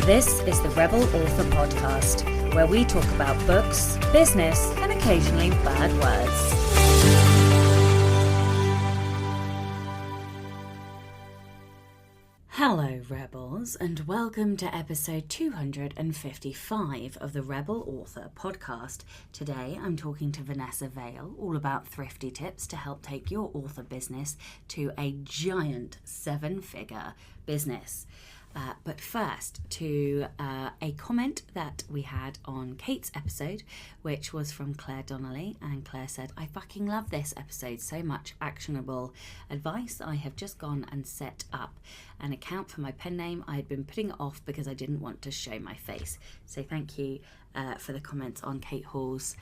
This is the Rebel Author Podcast, where we talk about books, business, and occasionally bad words. Hello, Rebels, and welcome to episode 255 of the Rebel Author Podcast. Today, I'm talking to Vanessa Vale all about thrifty tips to help take your author business to a giant 7-figure business. But first, to a comment that we had on Kate's episode, which was from Claire Donnelly. And Claire said, I fucking love this episode so much. Actionable advice. I have just gone and set up an account for my pen name. I had been putting it off because I didn't want to show my face. So thank you for the comments on Kate Hall's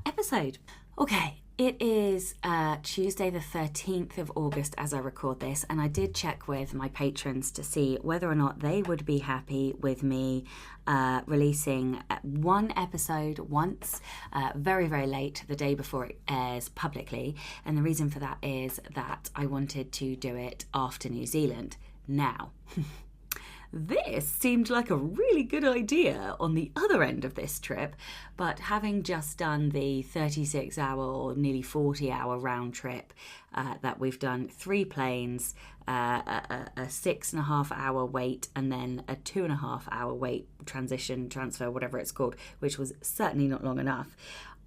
episode. Okay. It is Tuesday the 13th of August as I record this, and I did check with my patrons to see whether or not they would be happy with me releasing one episode once, very, very late, the day before it airs publicly. And the reason for that is that I wanted to do it after New Zealand. Now, this seemed like a really good idea on the other end of this trip, but having just done the 36-hour or nearly 40-hour round trip that we've done, 3 planes, a 6.5-hour wait, and then a 2.5-hour wait, transfer, whatever it's called, which was certainly not long enough.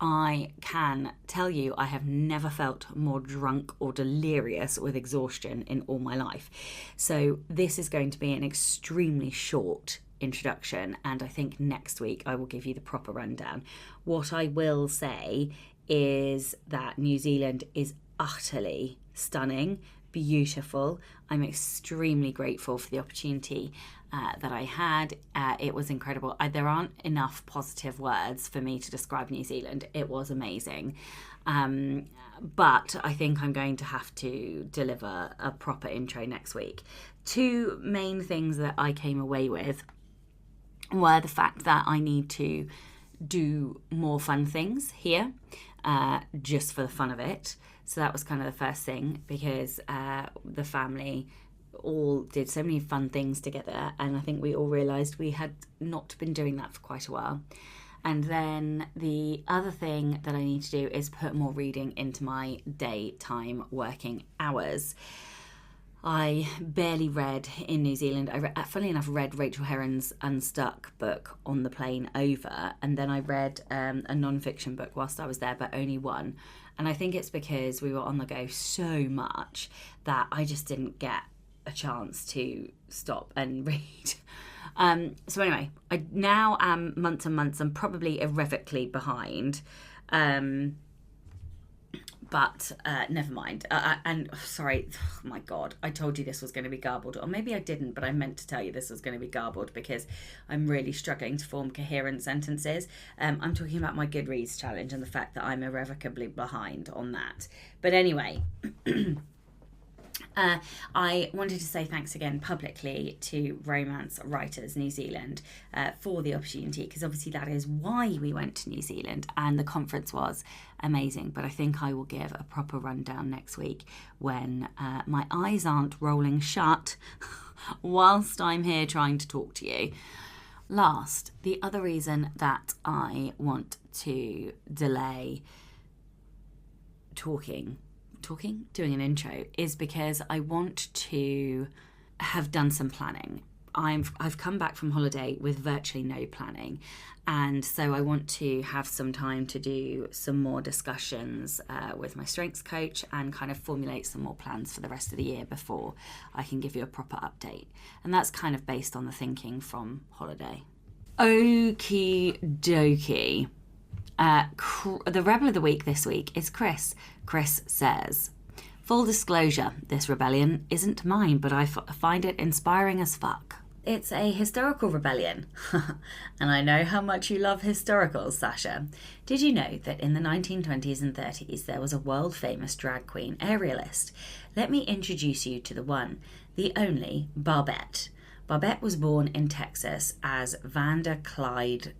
I can tell you I have never felt more drunk or delirious with exhaustion in all my life. So this is going to be an extremely short introduction, and I think next week I will give you the proper rundown. What I will say is that New Zealand is utterly stunning, beautiful. I'm extremely grateful for the opportunity that I had. It was incredible. There aren't enough positive words for me to describe New Zealand. It was amazing. But I think I'm going to have to deliver a proper intro next week. 2 main things that I came away with were the fact that I need to do more fun things here, just for the fun of it. So that was kind of the first thing, because the family all did so many fun things together, and I think we all realised we had not been doing that for quite a while. And then the other thing that I need to do is put more reading into my daytime working hours. I barely read in New Zealand. Funnily enough, read Rachel Herron's Unstuck book on the plane over, and then I read a non-fiction book whilst I was there, but only one. And I think it's because we were on the go so much that I just didn't get a chance to stop and read. So anyway, I now am months and months and probably irrevocably behind. But never mind. And sorry, oh my God, I told you this was going to be garbled. Or maybe I didn't, but I meant to tell you this was going to be garbled because I'm really struggling to form coherent sentences. I'm talking about my Goodreads challenge and the fact that I'm irrevocably behind on that. But anyway, I wanted to say thanks again publicly to Romance Writers New Zealand for the opportunity, because obviously that is why we went to New Zealand, and the conference was amazing. But I think I will give a proper rundown next week when my eyes aren't rolling shut whilst I'm here trying to talk to you. Last, the other reason that I want to delay doing an intro is because I want to have done some planning. I've come back from holiday with virtually no planning, and so I want to have some time to do some more discussions with my strengths coach and kind of formulate some more plans for the rest of the year before I can give you a proper update. And that's kind of based on the thinking from holiday. Okie dokie. The Rebel of the Week this week is Chris. Chris says, full disclosure, this rebellion isn't mine, but I find it inspiring as fuck. It's a historical rebellion. And I know how much you love historicals, Sasha. Did you know that in the 1920s and 30s there was a world-famous drag queen aerialist? Let me introduce you to the one, the only Barbette. Barbette was born in Texas as Vanda Clyde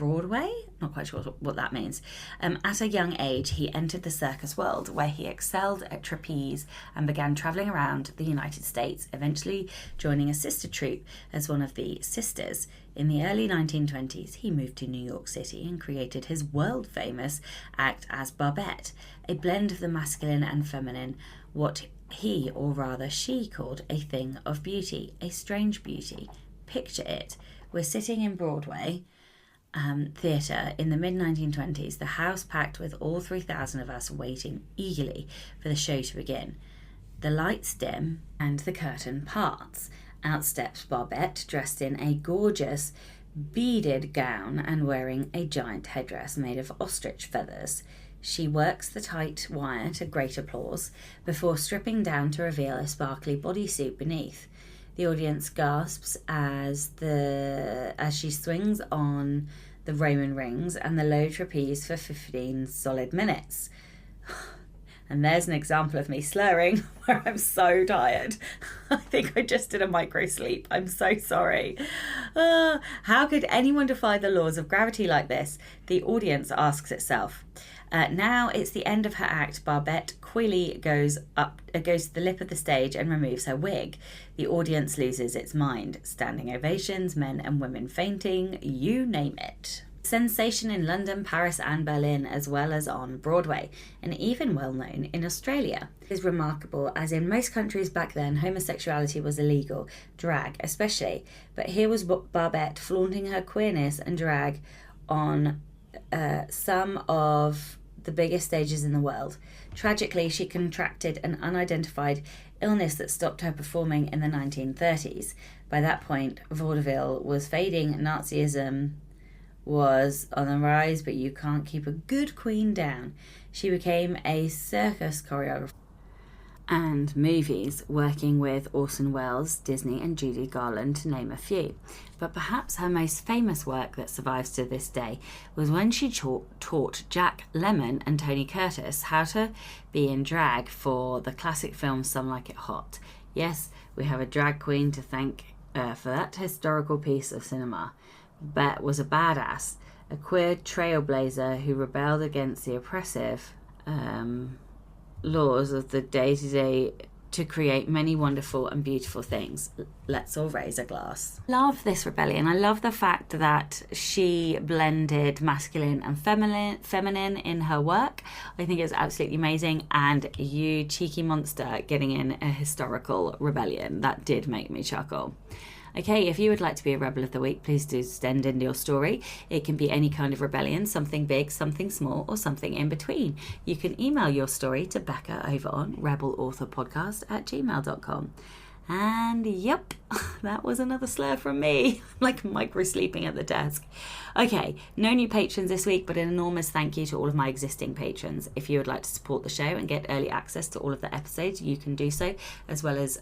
Broadway. Not quite sure what that means. At a young age, he entered the circus world, where he excelled at trapeze and began travelling around the United States, eventually joining a sister troupe as one of the sisters. In the early 1920s, he moved to New York City and created his world-famous act as Barbette, a blend of the masculine and feminine, what he, or rather she, called a thing of beauty, a strange beauty. Picture it. We're sitting in Broadway theatre in the mid-1920s, the house packed with all 3,000 of us waiting eagerly for the show to begin. The lights dim and the curtain parts. Out steps Barbette, dressed in a gorgeous beaded gown and wearing a giant headdress made of ostrich feathers. She works the tight wire to great applause before stripping down to reveal a sparkly bodysuit beneath. The audience gasps as she swings on the Roman rings and the low trapeze for 15 solid minutes. And there's an example of me slurring where I'm so tired. I think I just did a micro sleep. I'm so sorry. How could anyone defy the laws of gravity like this? The audience asks itself. Now it's the end of her act. Barbette coyly goes to the lip of the stage and removes her wig. The audience loses its mind. Standing ovations, men and women fainting, you name it. Sensation in London, Paris and Berlin, as well as on Broadway, and even well known in Australia. It is remarkable, as in most countries back then, homosexuality was illegal, drag especially, but here was Barbette flaunting her queerness and drag on some of the biggest stages in the world. Tragically, she contracted an unidentified illness that stopped her performing in the 1930s. By that point, vaudeville was fading, Nazism was on the rise, but you can't keep a good queen down. She became a circus choreographer and movies, working with Orson Welles, Disney and Judy Garland, to name a few. But perhaps her most famous work that survives to this day was when she taught Jack Lemmon and Tony Curtis how to be in drag for the classic film Some Like It Hot. Yes, we have a drag queen to thank for that historical piece of cinema. Bet was a badass, a queer trailblazer who rebelled against the oppressive laws of the day-to-day to create many wonderful and beautiful things. Let's all raise a glass. Love this rebellion. I love the fact that she blended masculine and feminine in her work. I think it's absolutely amazing. And you cheeky monster getting in a historical rebellion. That did make me chuckle. Okay, if you would like to be a Rebel of the Week, please do send in your story. It can be any kind of rebellion, something big, something small, or something in between. You can email your story to Becca over on rebelauthorpodcast@gmail.com. And yep, that was another slur from me. I'm like micro sleeping at the desk. Okay, no new patrons this week, but an enormous thank you to all of my existing patrons. If you would like to support the show and get early access to all of the episodes, you can do so, as well as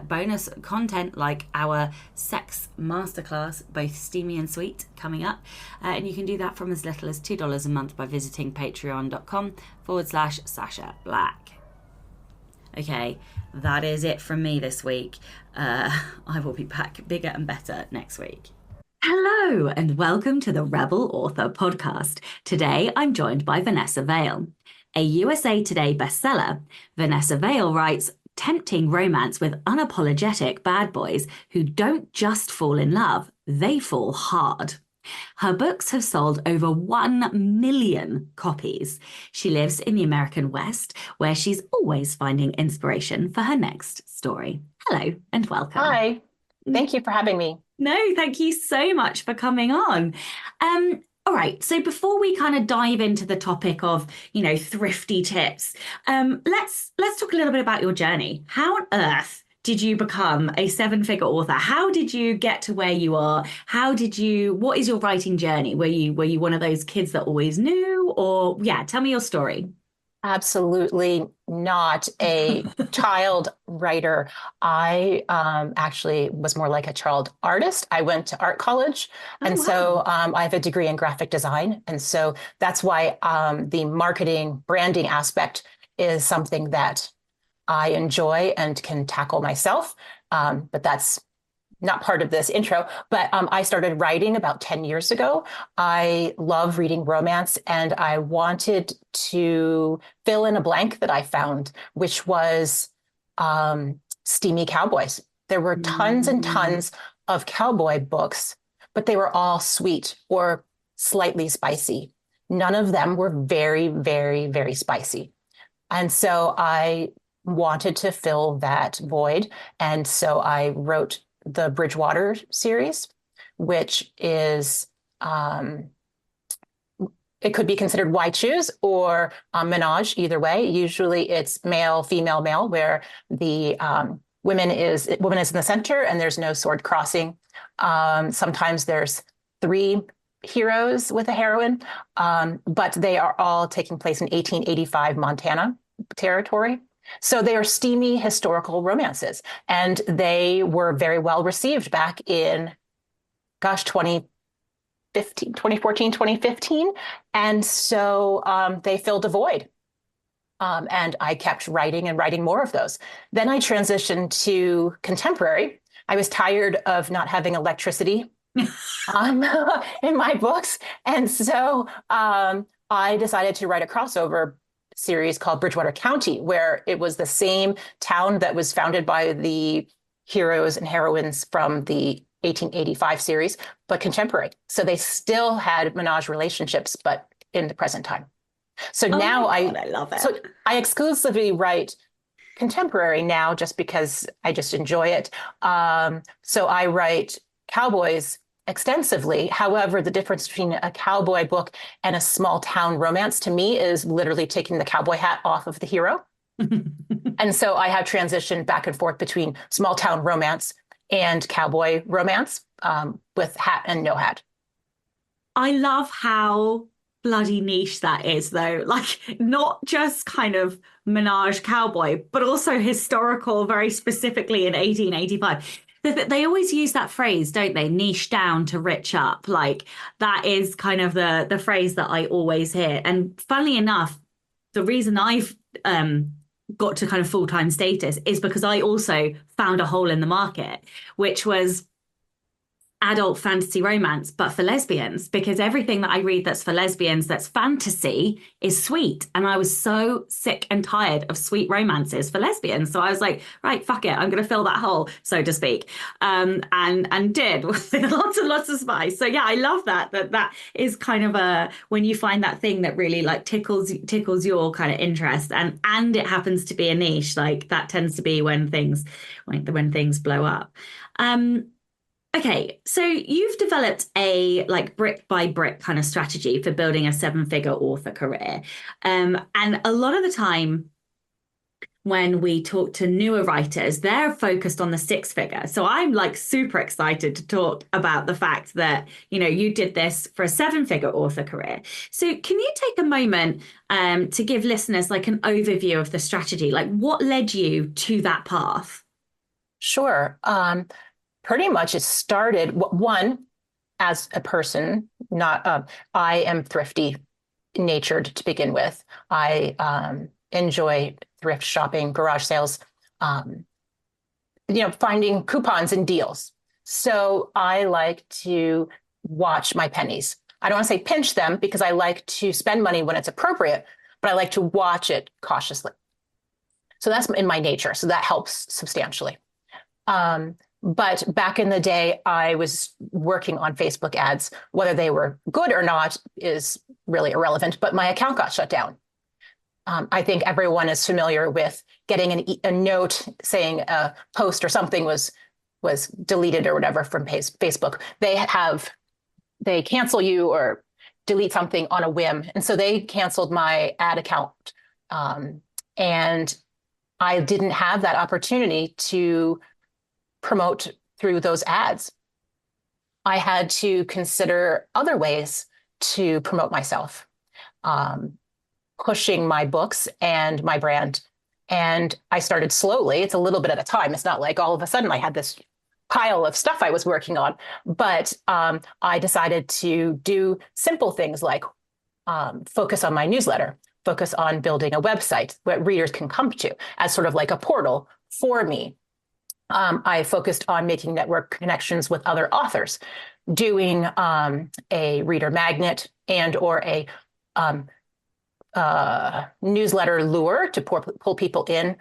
bonus content like our sex masterclass, both steamy and sweet, coming up. And you can do that from as little as $2 a month by visiting patreon.com/Sasha Black. Okay, that is it from me this week. I will be back bigger and better next week. Hello, and welcome to the Rebel Author Podcast. Today, I'm joined by Vanessa Vale. A USA Today bestseller, Vanessa Vale writes tempting romance with unapologetic bad boys who don't just fall in love, they fall hard. Her books have sold over 1 million copies. She lives in the American West, where she's always finding inspiration for her next story. Hello and welcome. Hi. Thank you for having me. No, thank you so much for coming on. All right, so before we kind of dive into the topic of, thrifty tips, let's talk a little bit about your journey. How on earth did you become a 7-figure author? How did you get to where you are? What is your writing journey? Were you one of those kids that always knew, or tell me your story. Absolutely not a child writer. I actually was more like a child artist. I went to art college. So I have a degree in graphic design. And so that's why the marketing branding aspect is something that I enjoy and can tackle myself. But that's not part of this intro, but I started writing about 10 years ago. I love reading romance, and I wanted to fill in a blank that I found, which was steamy cowboys. There were tons and tons of cowboy books, but they were all sweet or slightly spicy. None of them were very, very, very spicy. And so I wanted to fill that void. And so I wrote the Bridgewater series, which is, it could be considered Why Choose or menage, either way. Usually it's male, female, male, where the woman is in the center and there's no sword crossing. Sometimes there's 3 heroes with a heroine, but they are all taking place in 1885 Montana territory. So they are steamy historical romances, and they were very well received back in, 2014, 2015. And so they filled a void. And I kept writing and writing more of those. Then I transitioned to contemporary. I was tired of not having electricity in my books. And so I decided to write a crossover series called Bridgewater County, where it was the same town that was founded by the heroes and heroines from the 1885 series, but contemporary. So they still had menage relationships, but in the present time. So now I love it. So I exclusively write contemporary now just because I just enjoy it. So I write cowboys extensively. However, the difference between a cowboy book and a small town romance to me is literally taking the cowboy hat off of the hero. And so I have transitioned back and forth between small town romance and cowboy romance with hat and no hat. I love how bloody niche that is, though. Like, not just kind of menage cowboy, but also historical, very specifically in 1885. They always use that phrase, don't they? Niche down to rich up. Like, that is kind of the phrase that I always hear. And funnily enough, the reason I've got to kind of full-time status is because I also found a hole in the market, which was adult fantasy romance, but for lesbians, because everything that I read that's for lesbians, that's fantasy, is sweet. And I was so sick and tired of sweet romances for lesbians. So I was like, right, fuck it, I'm going to fill that hole, so to speak. And did with lots and lots of spice. So yeah, I love that is kind of when you find that thing that really like tickles your kind of interest, and it happens to be a niche, like that tends to be when things blow up. Okay, so you've developed a like brick by brick kind of strategy for building a 7-figure author career. And a lot of the time when we talk to newer writers, they're focused on the 6-figure. So I'm like super excited to talk about the fact that, you did this for a 7-figure author career. So can you take a moment to give listeners like an overview of the strategy? Like, what led you to that path? Sure. Pretty much it started, one, as a person, not, I am thrifty natured to begin with. I enjoy thrift shopping, garage sales, finding coupons and deals. So I like to watch my pennies. I don't want to say pinch them because I like to spend money when it's appropriate, but I like to watch it cautiously. So that's in my nature. So that helps substantially. But back in the day, I was working on Facebook ads. Whether they were good or not is really irrelevant, but my account got shut down. I think everyone is familiar with getting a note saying a post or something was deleted or whatever from Facebook. They cancel you or delete something on a whim. And so they canceled my ad account. And I didn't have that opportunity to promote through those ads. I had to consider other ways to promote myself, pushing my books and my brand. And I started slowly. It's a little bit at a time. It's not like all of a sudden I had this pile of stuff I was working on, but I decided to do simple things like focus on my newsletter, focus on building a website that readers can come to as sort of like a portal for me. I focused on making network connections with other authors, doing a reader magnet and or a newsletter lure to pull people in.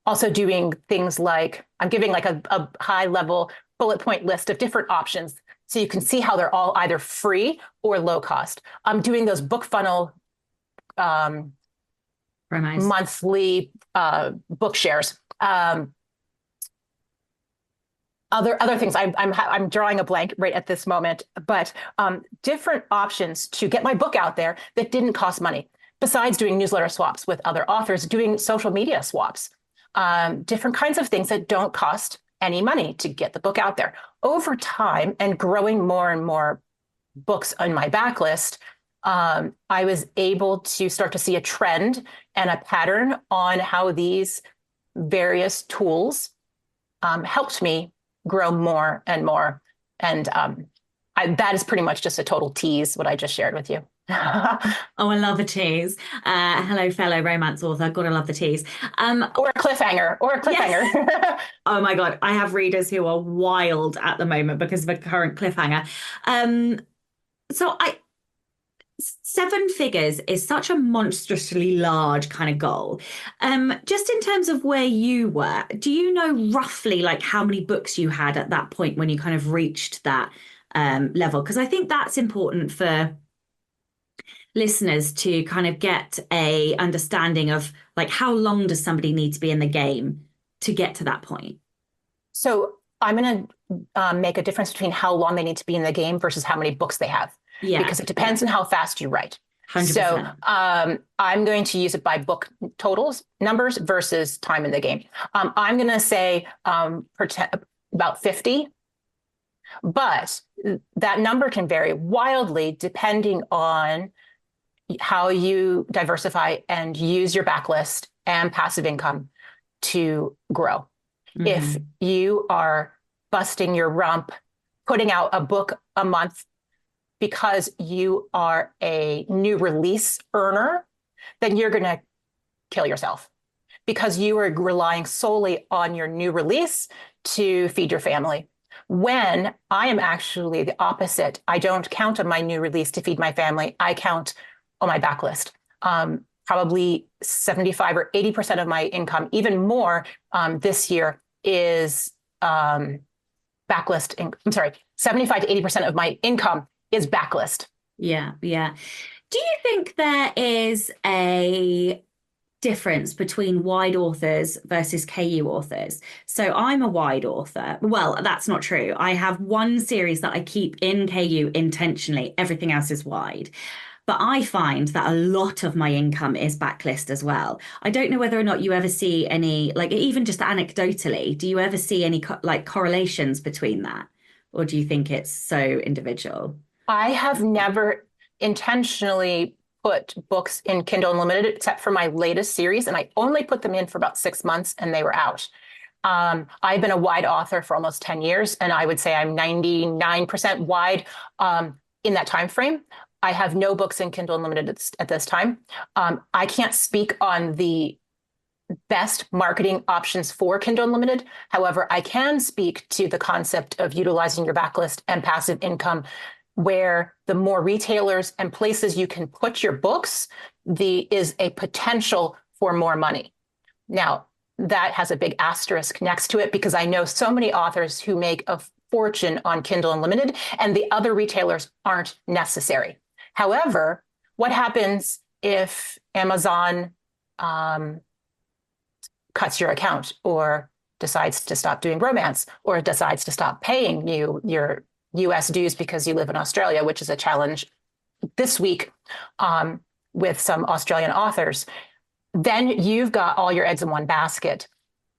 Also doing things like I'm giving like a high level bullet point list of different options so you can see how they're all either free or low cost. I'm doing those book funnel monthly book shares. Other things I'm drawing a blank right at this moment, but different options to get my book out there that didn't cost money. Besides doing newsletter swaps with other authors, doing social media swaps, different kinds of things that don't cost any money to get the book out there. Over time and growing more and more books on my backlist, I was able to start to see a trend and a pattern on how these various tools helped me grow more and more. And that is pretty much just a total tease, what I just shared with you. Oh, I love a tease. Hello, fellow romance author. Gotta love the tease. Or a cliffhanger. Yes. Oh my God. I have readers who are wild at the moment because of a current cliffhanger. So seven figures is such a monstrously large kind of goal. Just in terms of where you were, do you know roughly like how many books you had at that point when you kind of reached that level? Because I think that's important for listeners to kind of get a understanding of like how long does somebody need to be in the game to get to that point? So I'm going to make a difference between how long they need to be in the game versus how many books they have. Yeah. Because it depends on how fast you write. 100%. So I'm going to use it by book totals numbers versus time in the game. I'm going to say about 50, but that number can vary wildly depending on how you diversify and use your backlist and passive income to grow. Mm-hmm. If you are busting your rump, putting out a book a month because you are a new release earner, then you're going to kill yourself because you are relying solely on your new release to feed your family. When I am actually the opposite, I don't count on my new release to feed my family. I count on my backlist. Probably 75 or 80% of my income, even more this year is backlist. I'm sorry, 75 to 80% of my income is backlist. Yeah. Do you think there is a difference between wide authors versus KU authors? So I'm a wide author. Well, that's not true. I have one series that I keep in KU intentionally. Everything else is wide. But I find that a lot of my income is backlist as well. I don't know whether or not you ever see any, like even just anecdotally, do you ever see any like correlations between that? Or do you think it's so individual? I have never intentionally put books in Kindle Unlimited except for my latest series, and I only put them in for about 6 months and they were out. I've been a wide author for almost 10 years, and I would say I'm 99% wide in that time frame. I have no books in Kindle Unlimited at this time. I can't speak on the best marketing options for Kindle Unlimited. However, I can speak to the concept of utilizing your backlist and passive income, where the more retailers and places you can put your books, is a potential for more money. Now, that has a big asterisk next to it because I know so many authors who make a fortune on Kindle Unlimited and the other retailers aren't necessary. However, what happens if Amazon cuts your account or decides to stop doing romance or decides to stop paying you your US dues because you live in Australia, which is a challenge this week with some Australian authors? Then you've got all your eggs in one basket.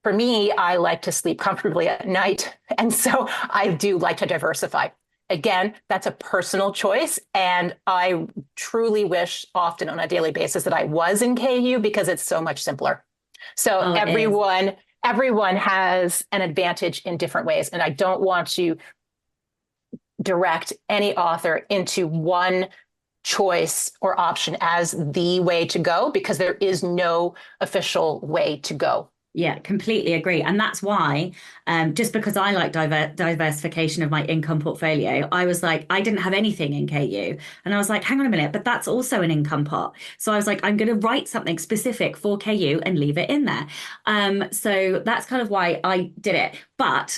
For me, I like to sleep comfortably at night. And so I do like to diversify. Again, that's a personal choice. And I truly wish often on a daily basis that I was in KU because it's so much simpler. So everyone has an advantage in different ways. And I don't want to direct any author into one choice or option as the way to go because there is no official way to go. Yeah, completely agree. And that's why, just because I like diversification of my income portfolio, I was like, I didn't have anything in KU. And I was like, hang on a minute, but that's also an income pot. So I was like, I'm going to write something specific for KU and leave it in there. So that's kind of why I did it. But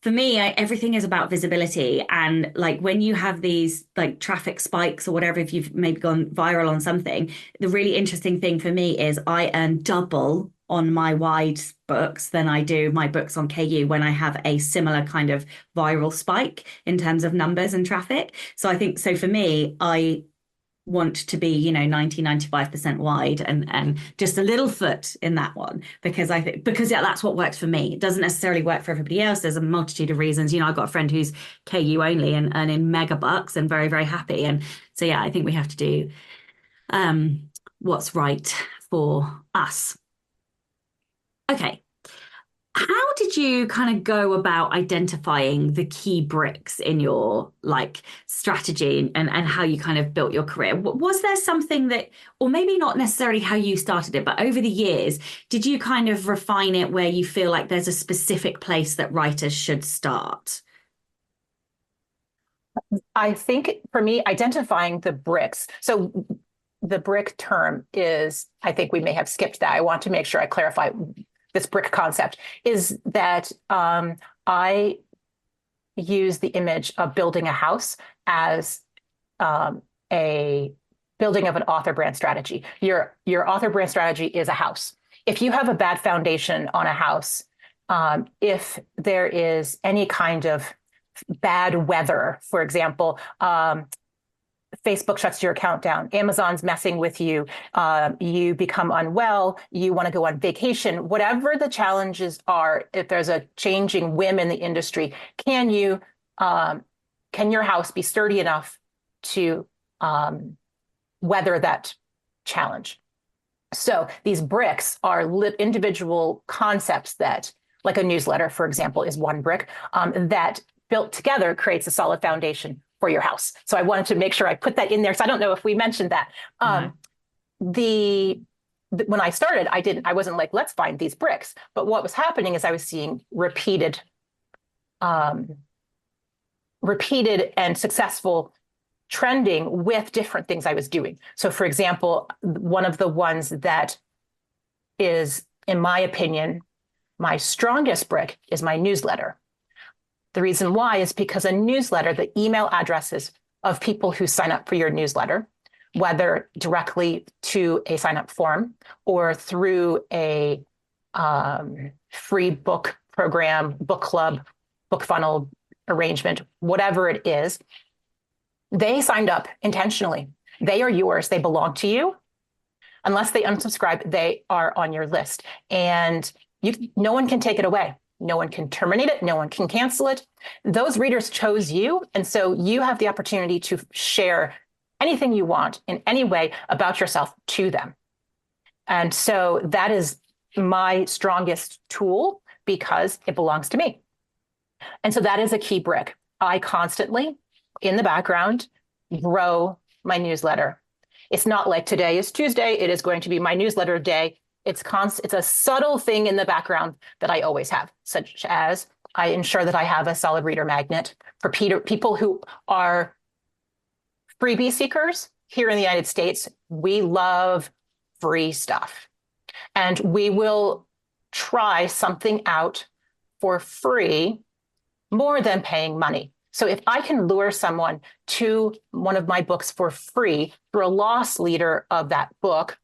for me, everything is about visibility. And like when you have these like traffic spikes or whatever, if you've maybe gone viral on something, the really interesting thing for me is I earn double on my wide books than I do my books on KU when I have a similar kind of viral spike in terms of numbers and traffic. So I think so for me, I want to be 95% wide and just a little foot in that one because I think because yeah, that's what works for me. It doesn't necessarily work for everybody else. There's a multitude of reasons. I've got a friend who's KU only and earning mega bucks and very, very happy. And so yeah, I think we have to do what's right for us. Okay. How did you kind of go about identifying the key bricks in your like strategy and how you kind of built your career? Was there something that, or maybe not necessarily how you started it, but over the years, did you kind of refine it where you feel like there's a specific place that writers should start? I think for me, identifying the bricks. So the brick term is, I think we may have skipped that. I want to make sure I clarify this brick concept is that I use the image of building a house as a building of an author brand strategy. Your author brand strategy is a house. If you have a bad foundation on a house, if there is any kind of bad weather, for example, Facebook shuts your account down, Amazon's messing with you, you become unwell, you want to go on vacation, whatever the challenges are, if there's a changing whim in the industry, can your house be sturdy enough to weather that challenge? So these bricks are individual concepts that, like a newsletter, for example, is one brick that built together creates a solid foundation for your house. So I wanted to make sure I put that in there. So I don't know if we mentioned that. When I started, I wasn't like, let's find these bricks. But what was happening is I was seeing repeated and successful trending with different things I was doing. So for example, one of the ones that is, in my opinion, my strongest brick is my newsletter. The reason why is because a newsletter, the email addresses of people who sign up for your newsletter, whether directly to a sign up form or through a free book program, book club, book funnel arrangement, whatever it is, they signed up intentionally. They are yours. They belong to you. Unless they unsubscribe, they are on your list. And no one can take it away. No one can terminate it. No one can cancel it. Those readers chose you. And so you have the opportunity to share anything you want in any way about yourself to them. And so that is my strongest tool because it belongs to me. And so that is a key brick. I constantly, in the background, grow my newsletter. It's not like today is Tuesday. It is going to be my newsletter day. It's a subtle thing in the background that I always have, such as I ensure that I have a solid reader magnet for people who are freebie seekers. Here in the United States, we love free stuff. And we will try something out for free more than paying money. So if I can lure someone to one of my books for free through a loss leader of that book,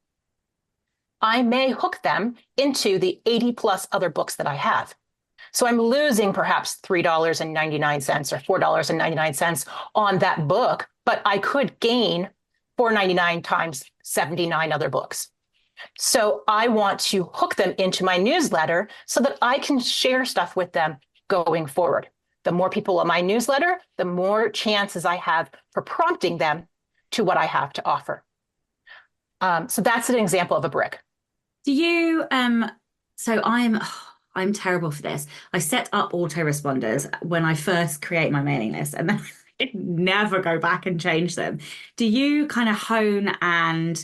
I may hook them into the 80 plus other books that I have. So I'm losing perhaps $3.99 or $4.99 on that book, but I could gain $4.99 times 79 other books. So I want to hook them into my newsletter so that I can share stuff with them going forward. The more people on my newsletter, the more chances I have for prompting them to what I have to offer. So that's an example of a brick. Do you so I'm terrible for this. I set up autoresponders when I first create my mailing list and then I never go back and change them. Do you kind of hone and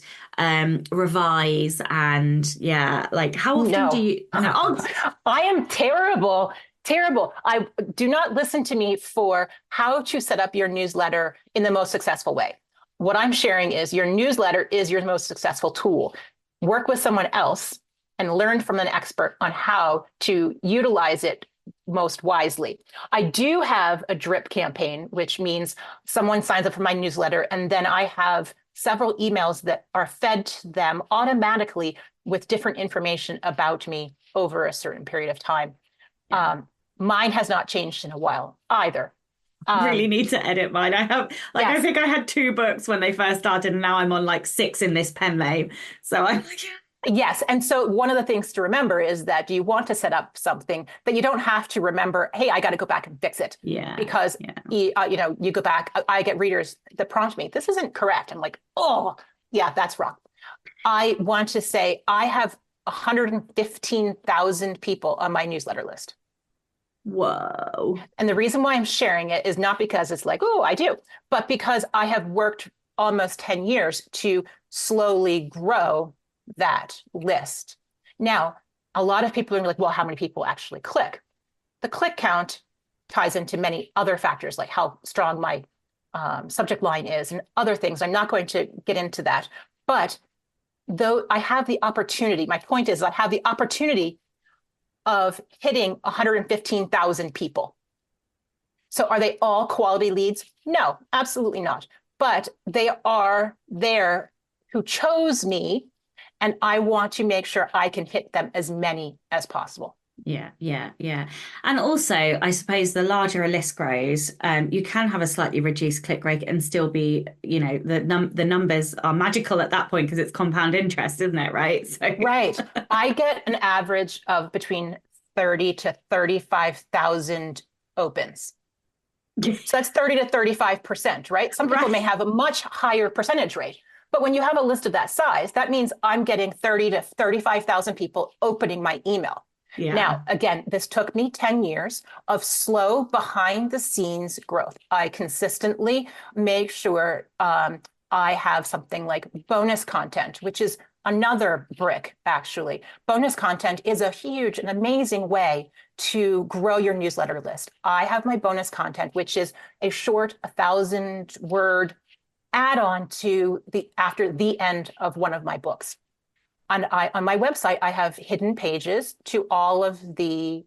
revise and yeah, like how often do No, you no oh I am terrible. Terrible. I do not listen to me for how to set up your newsletter in the most successful way. What I'm sharing is your newsletter is your most successful tool. Work with someone else and learn from an expert on how to utilize it most wisely. I do have a drip campaign, which means someone signs up for my newsletter, and then I have several emails that are fed to them automatically with different information about me over a certain period of time. yeah. Mine has not changed in a while either. Really need to edit mine. I have like I Yes, think I had 2 books when they first started, and now I'm on like 6 in this pen name. So I'm like, yes. And so one of the things to remember is that you want to set up something that you don't have to remember, hey, I got to go back and fix it. yeah, Because, yeah. you go back, I get readers that prompt me, this isn't correct. I'm like, oh, yeah, that's wrong. I want to say I have 115,000 people on my newsletter list. Whoa. And the reason why I'm sharing it is not because it's like, oh, I do, but because I have worked almost 10 years to slowly grow that list. Now, a lot of people are like, well, how many people actually click? The click count ties into many other factors, like how strong my subject line is and other things. I'm not going to get into that. But though I have the opportunity, my point is I have the opportunity of hitting 115,000 people. So are they all quality leads? No, absolutely not. But they are there who chose me, and I want to make sure I can hit them as many as possible. Yeah, yeah, yeah. And also, I suppose the larger a list grows, you can have a slightly reduced click rate and still be, the numbers are magical at that point because it's compound interest, isn't it? Right. So Right. I get an average of between 30 to 35,000 opens. So that's 30 to 35%, right? Some people may right. have a much higher percentage rate. But when you have a list of that size, that means I'm getting 30 to 35,000 people opening my email. Yeah. Now, again, this took me 10 years of slow behind the scenes growth. I consistently make sure I have something like bonus content, which is another brick, actually. Bonus content is a huge and amazing way to grow your newsletter list. I have my bonus content, which is a short 1,000-word add-on to after the end of one of my books. On my website, I have hidden pages to all of the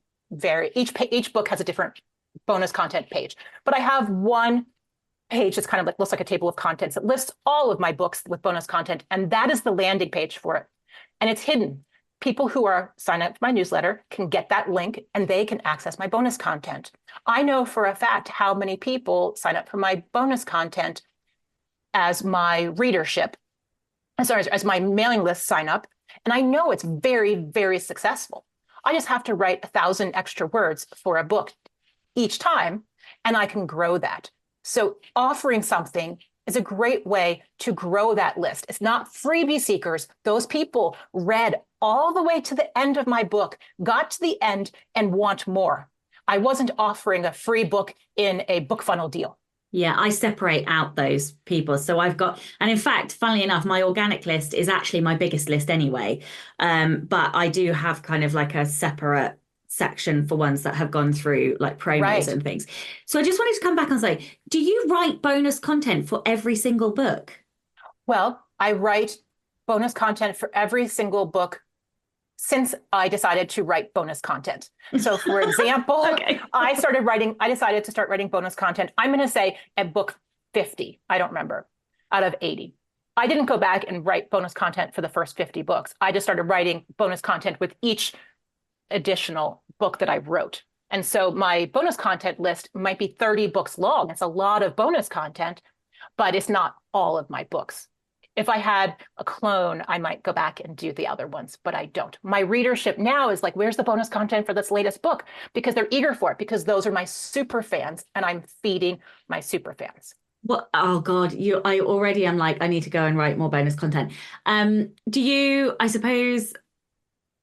each book has a different bonus content page, but I have one page that's kind of like looks like a table of contents that lists all of my books with bonus content, and that is the landing page for it, and it's hidden. People who are signed up for my newsletter can get that link and they can access my bonus content. I know for a fact how many people sign up for my bonus content as my readership, as my mailing list sign up. And I know it's very, very successful. I just have to write 1,000 extra words for a book each time, and I can grow that. So offering something is a great way to grow that list. It's not freebie seekers. Those people read all the way to the end of my book, got to the end, and want more. I wasn't offering a free book in a book funnel deal. Yeah, I separate out those people. So I've got, and in fact, funnily enough, my organic list is actually my biggest list anyway. But I do have kind of like a separate section for ones that have gone through like promos Right. and things. So I just wanted to come back and say, do you write bonus content for every single book? Well, I write bonus content for every single book since I decided to write bonus content. So for example, Okay. I decided to start writing bonus content. I'm going to say at book 50, I don't remember, out of 80. I didn't go back and write bonus content for the first 50 books. I just started writing bonus content with each additional book that I wrote. And so my bonus content list might be 30 books long. It's a lot of bonus content, but it's not all of my books. If I had a clone, I might go back and do the other ones, but I don't. My readership now is like, where's the bonus content for this latest book? Because they're eager for it, because those are my super fans, and I'm feeding my super fans. What? Oh God, I already am like, I need to go and write more bonus content. Do you, I suppose,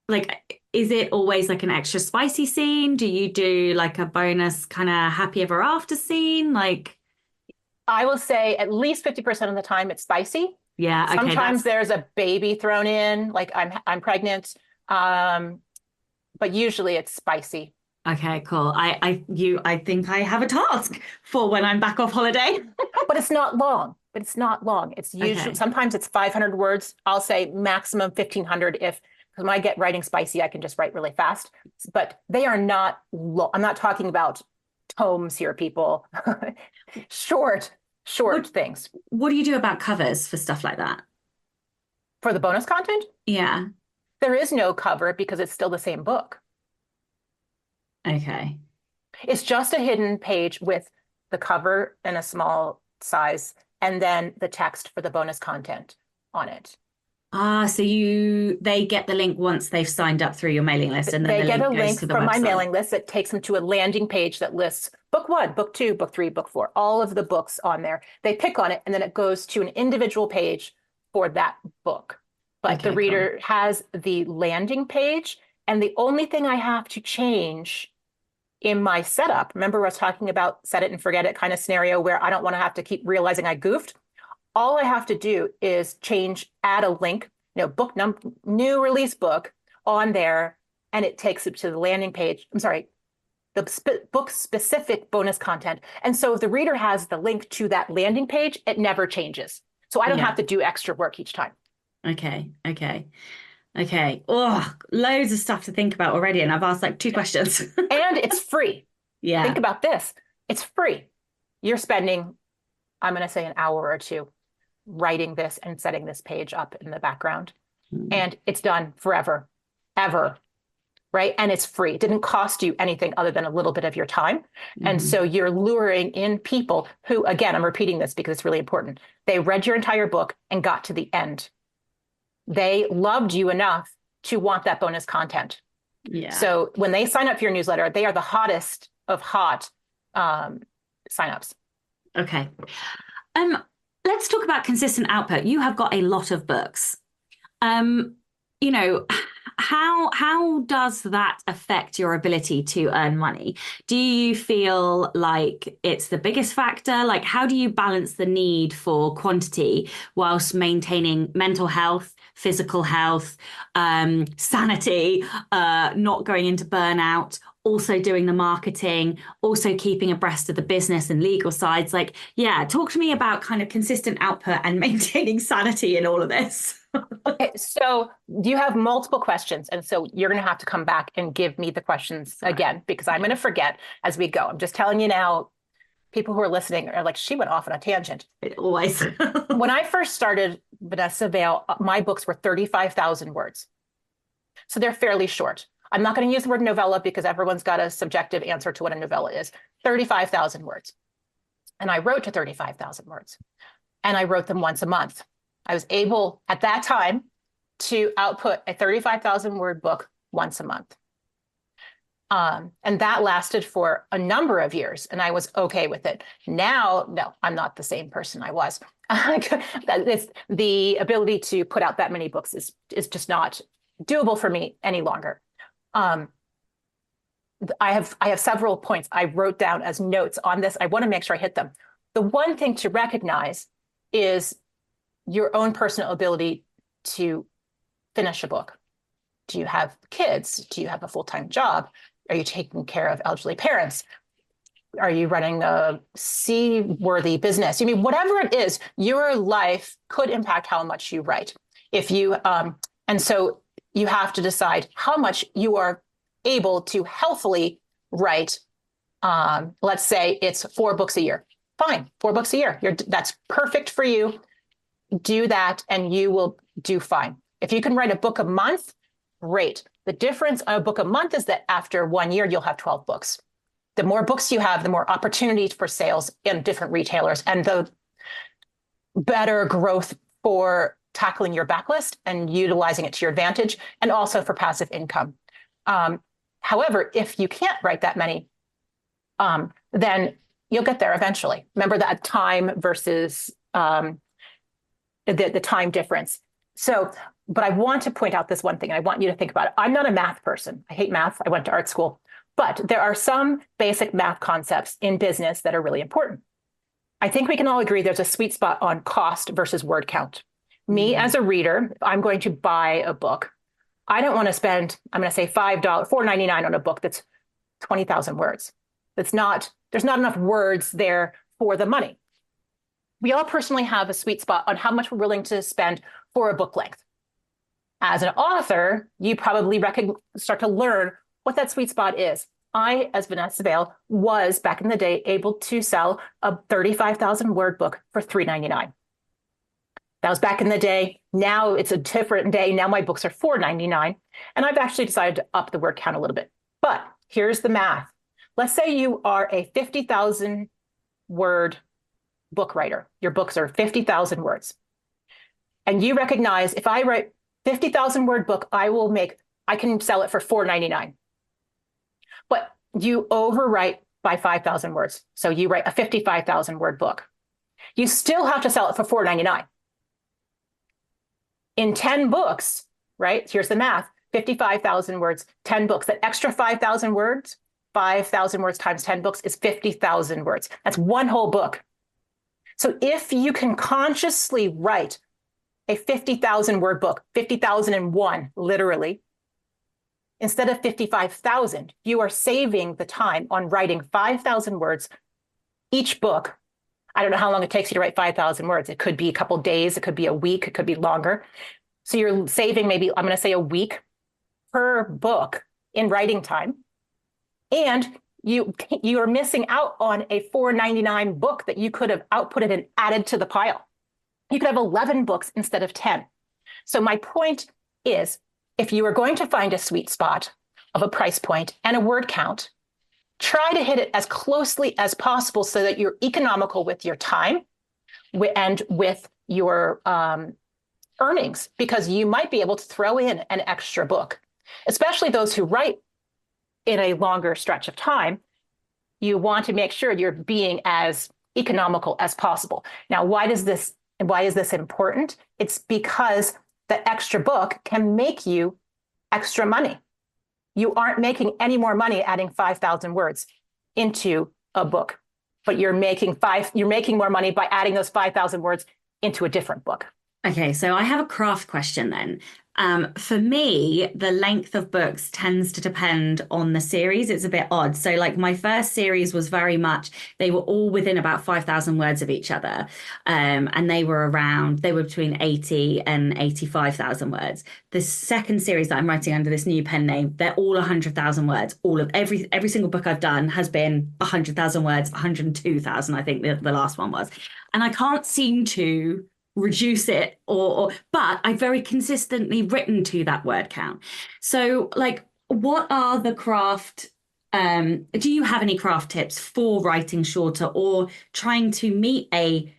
like, is it always like an extra spicy scene? Do you do like a bonus kind of happy ever after scene? Like, I will say at least 50% of the time it's spicy. Yeah. Okay. Sometimes there's a baby thrown in, like I'm pregnant. But usually it's spicy. Okay, cool. I think I have a task for when I'm back off holiday. But it's not long. But it's not long. It's usually Okay. sometimes it's 500 words. I'll say maximum 1500 if because when I get writing spicy, I can just write really fast. But they are not long. I'm not talking about tomes here, people. Short, short What things. what do you do about covers for stuff like that? For the bonus content, Yeah. there is no cover because it's still the same book. Okay. It's just a hidden page with the cover in a small size and then the text for the bonus content on it. Ah, so they get the link once they've signed up through your mailing list, and then They the get a link goes link to the from my website. mailing list that takes them to a landing page that lists book one, book two, book three, book four, all of the books on there. They pick on it and then it goes to an individual page for that book. But the Okay, cool. reader has the landing page, and the only thing I have to change in my setup, remember I was talking about set it and forget it kind of scenario where I don't want to have to keep realizing I goofed. All I have to do is add a link, new release book on there, and it takes it to the landing page. I'm sorry, the book specific bonus content. And so if the reader has the link to that landing page, it never changes. So I don't Yeah. have to do extra work each time. Okay. Okay. Okay. Oh, loads of stuff to think about already, and I've asked like two questions. And it's free. Think Yeah. about this. It's free. You're spending, I'm going to say an hour or two writing this and setting this page up in the background. Mm. And it's done forever, ever, right? And it's free. It didn't cost you anything other than a little bit of your time. And Mhm. so you're luring in people who, again, I'm repeating this because it's really important. They read your entire book and got to the end. They loved you enough to want that bonus content. Yeah. So when they sign up for your newsletter, they are the hottest of hot signups. Okay. Um, let's talk about consistent output. You have got a lot of books. Um, you know, how does that affect your ability to earn money? Do you feel like it's the biggest factor? Like, how do you balance the need for quantity whilst maintaining mental health, physical health, sanity, not going into burnout, also doing the marketing, also keeping abreast of the business and legal sides? Like, yeah, talk to me about kind of consistent output and maintaining sanity in all of this. Okay, so you have multiple questions. And so you're going to have to come back and give me the questions Sorry. again, because I'm going to forget as we go. I'm just telling you now, people who are listening are like, she went off on a tangent. It always. When I first started Vanessa Vale, my books were 35,000 words. So they're fairly short. I'm not going to use the word novella because everyone's got a subjective answer to what a novella is. 35,000 words. And I wrote to 35,000 words. And I wrote them once a month. I was able at that time to output a 35,000 word book once a month. And that lasted for a number of years, and I was okay with it. Now, no, I'm not the same person I was. The ability to put out that many books is just not doable for me any longer. I have several points I wrote down as notes on this. I want to make sure I hit them. The one thing to recognize is your own personal ability to finish a book. Do you have kids? Do you have a full-time job? Are you taking care of elderly parents? Are you running a seaworthy business? I mean, whatever it is, your life could impact how much you write. And so you have to decide how much you are able to healthily write. Let's say it's 4 books a year. Fine, 4 books a year. That's perfect for you. Do that and you will do fine. If you can write a book a month, great. The difference on a book a month is that after 1 year, you'll have 12 books. The more books you have, the more opportunities for sales in different retailers and the better growth for tackling your backlist and utilizing it to your advantage, and also for passive income. However, if you can't write that many, then you'll get there eventually. Remember that time versus the time difference. So, but I want to point out this one thing. I want you to think about it. I'm not a math person. I hate math. I went to art school. But there are some basic math concepts in business that are really important. I think we can all agree there's a sweet spot on cost versus word count. Me as a reader, if I'm going to buy a book, I don't want to spend, I'm going to say $5, $4.99 on a book that's 20,000 words. There's not enough words there for the money. We all personally have a sweet spot on how much we're willing to spend for a book length. As an author, you probably start to learn what that sweet spot is. I, as Vanessa Vale, was back in the day able to sell a 35,000 word book for $3.99. That was back in the day. Now it's a different day. Now my books are $4.99. And I've actually decided to up the word count a little bit. But here's the math. Let's say you are a 50,000 word book writer. Your books are 50,000 words. And you recognize if I write 50,000 word book, I can sell it for $4.99. But you overwrite by 5,000 words. So you write a 55,000 word book. You still have to sell it for $4.99. In 10 books, right? Here's the math, 55,000 words, 10 books. That extra 5,000 words times 10 books is 50,000 words. That's one whole book. So if you can consciously write a 50,000 word book, 50,001 literally, instead of 55,000, you are saving the time on writing 5,000 words each book. I don't know how long it takes you to write 5,000 words. It could be a couple days. It could be a week. It could be longer. So you're saving maybe, I'm going to say a week per book in writing time. And you are missing out on a $4.99 book that you could have outputted and added to the pile. You could have 11 books instead of 10. So my point is, if you are going to find a sweet spot of a price point and a word count, try to hit it as closely as possible so that you're economical with your time and with your earnings, because you might be able to throw in an extra book, especially those who write in a longer stretch of time. You want to make sure you're being as economical as possible. Now, why is this important? It's because the extra book can make you extra money. You aren't making any more money adding 5,000 words into a book, but you're making more money by adding those 5,000 words into a different book. Okay, so I have a craft question then. For me, the length of books tends to depend on the series. It's a bit odd. So like my first series was very much, they were all within about 5,000 words of each other. And they were between 80 and 85,000 words. The second series that I'm writing under this new pen name, they're all 100,000 words. All of every single book I've done has been 100,000 words, 102,000, I think the last one was. And I can't seem to reduce it but I've very consistently written to that word count. So like, what are the do you have any craft tips for writing shorter or trying to meet I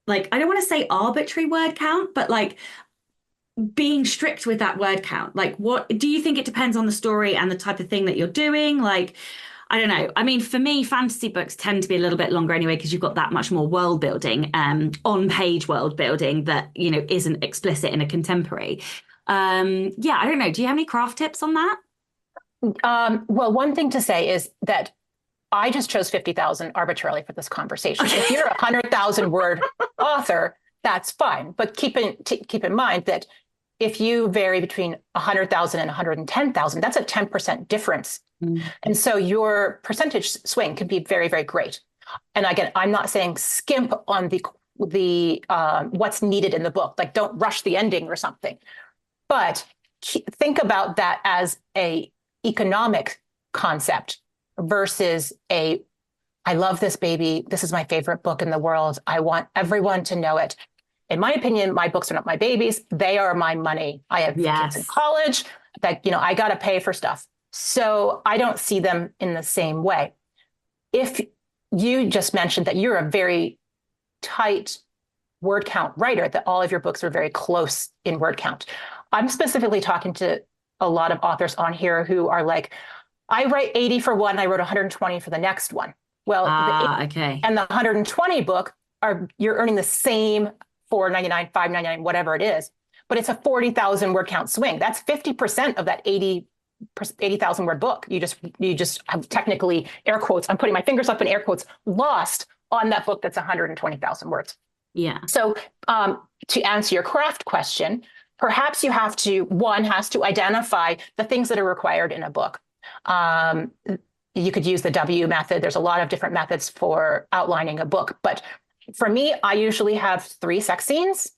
don't want to say arbitrary word count, but like being strict with that word count? Like, what do you think it depends on the story and the type of thing that you're doing? Like, I don't know. I mean, for me, fantasy books tend to be a little bit longer anyway, because you've got that much more world building, on-page world building that, isn't explicit in a contemporary. I don't know. Do you have any craft tips on that? Well, one thing to say is that I just chose 50,000 arbitrarily for this conversation. Okay. If you're a 100,000 word author, that's fine. But keep in mind that if you vary between 100,000 and 110,000, that's a 10% difference. Mm. And so your percentage swing can be very, very great. And again, I'm not saying skimp on the what's needed in the book, like don't rush the ending or something. But think about that as a economic concept versus I love this baby. This is my favorite book in the world. I want everyone to know it. In my opinion, my books are not my babies. They are my money. I have kids in college that, I got to pay for stuff. So I don't see them in the same way. If you just mentioned that you're a very tight word count writer, that all of your books are very close in word count. I'm specifically talking to a lot of authors on here who are like, I write 80 for one, I wrote 120 for the next one. Well, okay. And the 120 book you're earning the same $4.99, $5.99, whatever it is, but it's a 40,000 word count swing. That's 50% of that 80,000 word book. You just have technically, air quotes, I'm putting my fingers up in air quotes, lost on that book that's 120,000 words. Yeah. So to answer your craft question, perhaps one has to identify the things that are required in a book. You could use the W method. There's a lot of different methods for outlining a book. But for me, I usually have 3 sex scenes.